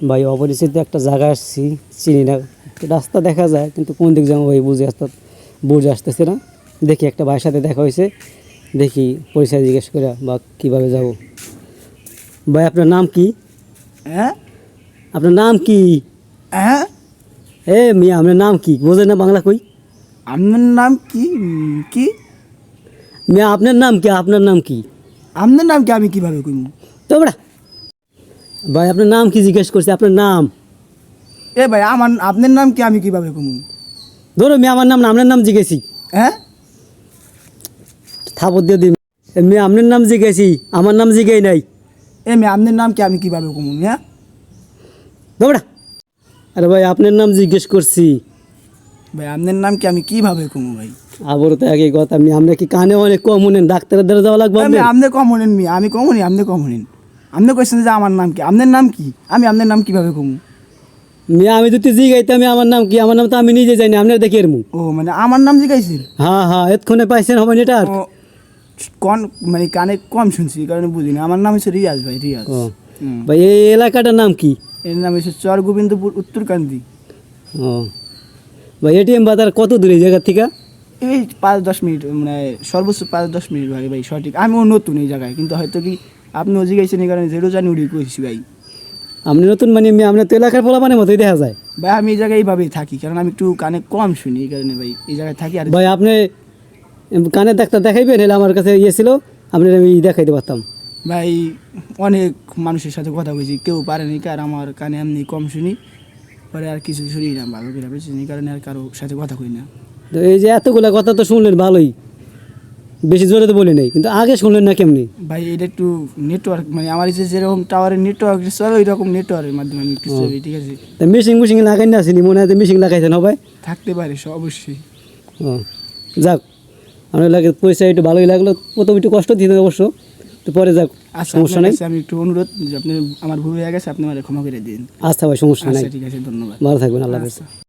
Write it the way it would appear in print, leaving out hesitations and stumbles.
ভাই অপরিচিত একটা জায়গা আসছি, চিনি না, রাস্তা দেখা যায় কিন্তু কোন দিক যাবো ভাই বুঝে আসতেছে না। দেখি একটা ভাইয়ের সাথে দেখা হয়েছে, দেখি পরিচয় জিজ্ঞেস করে বা কীভাবে যাব। ভাই আপনার নাম কি? হ্যাঁ আপনার নাম কি? হ্যাঁ মিয়া আপনার নাম কি? বোঝেন না বাংলা কই? আপনার নাম কি? কি মিয়া আপনার নাম কি? আপনার নাম কি? আপনার নাম কি আমি কিভাবে কইব? তো বেড়া ভাই আপনার নাম কি জিজ্ঞেস করছি, আপনার নাম। এ ভাই আপনার নাম কি আমি কিভাবে কইব? ধরো মিয়া আমার নাম না, আপনার নাম জিজ্ঞেসি। হ্যাঁ থাপড় দিয়ে দিন। মিয়া আপনার নাম জিজ্ঞেসি, আমার নাম জিজ্ঞেই নাই। এ মেয়ে আপনার নাম কি আমি কিভাবে কইব? হ্যাঁ বেড়া আরে ভাই আপনার নাম জিজ্ঞেস করছি। ভাই আপনার নাম কি আমি কিভাবে কইব ভাই? আবার তো একই কথা, আমি আমরা কি কানে অনেক কম শুনেন, ডাক্তারের দ্বারা যাওয়া লাগবে আপনার? আপনি কম হলেন মেয়ে, আমি কম হনি, আপনি কম হলেন। আপনি কইছেন যে আমার নাম কি, আপনার নাম কি, আমি আপনার নাম কিভাবে কইব? মিয়া আমি যদি জিগাইতে আমি আমার নাম কি, আমার নাম তো আমি নিজে জানি, আপনার দেখি এর মুখ। ও মানে আমার নাম জিজ্ঞাসিল? হ্যাঁ হ্যাঁ, এতক্ষণে পাইছেন হবে এটা। ও কোন মানে কানে কম শুনছি এই কারণে বুঝিনি। আমার নাম হচ্ছে রিয়াজ ভাই, রিয়াজ। ও ভাই এই এলাকাটার নাম কি? এর নাম হচ্ছে চর গোবিন্দপুর উত্তরকান্দি। ও ভাই এটিএম বাজার কত দূর এই জায়গা থেকে? এই 5-10 মিনিট, মানে সর্বোচ্চ 5-10 মিনিট ভাই। ভাই সঠিক আমিও নতুন এই জায়গায়, কিন্তু হয়তো কি আপনি ওজি গেছেন এই কারণে যেরো জানি উড়ি কইছি ভাই। আপনি নতুন মানে আপনার তো এলাকার পোলা মানে মতোই দেখা যায়। ভাই আমি এই জায়গায় এইভাবেই থাকি, কারণ আমি একটু কানে কম শুনি এই কারণে ভাই এই জায়গায় থাকি। আর ভাই আপনি কানের ডাক্তার দেখাইবেন, এলে আমার কাছে ইয়ে ছিল, আপনার আমি দেখাইতে পারতাম। ভাই অনেক মানুষের সাথে কথা বলছি, কেউ পারেনি, কার আমার কানে এমনি কম শুনি, পরে আর কিছু শুনি না ভালো করে বুঝছি, এই কারণে আর কারো সাথে কথা কই না। তো এই যে এতগুলা কথা তো শুনলেন ভালোই, বেশি জোরে তো বলি নাই, কিন্তু আগে শুনলেন না কেমনি? ভাই এটা একটু নেটওয়ার্ক, মানে আমার এই যে যেরকম টাওয়ারের নেটওয়ার্ক চলে ওই রকম নেটওয়ার্কের মাধ্যমে আমি একটু চলি, ঠিক আছে? তা মিশিং লাগাই না আসেনি, মনে হয় মিশিং লাগাইছেন হবে। থাকতে পারে অবশ্যই। ও যাক, আমার লাগে পয়সা একটু ভালোই লাগলো, প্রথম একটু কষ্ট দিতে অবশ্য, তো পরে যাক আচ্ছা সমস্যা নেই। আমি একটু অনুরোধ যে আপনি, আমার ভুল হয়ে গেছে, আপনি আমার ক্ষমা করে দিন। আচ্ছা ভাই সমস্যা নাই, আচ্ছা ঠিক আছে, ধন্যবাদ। ভালো থাকবেন, আল্লাহ হাফেজ। আচ্ছা।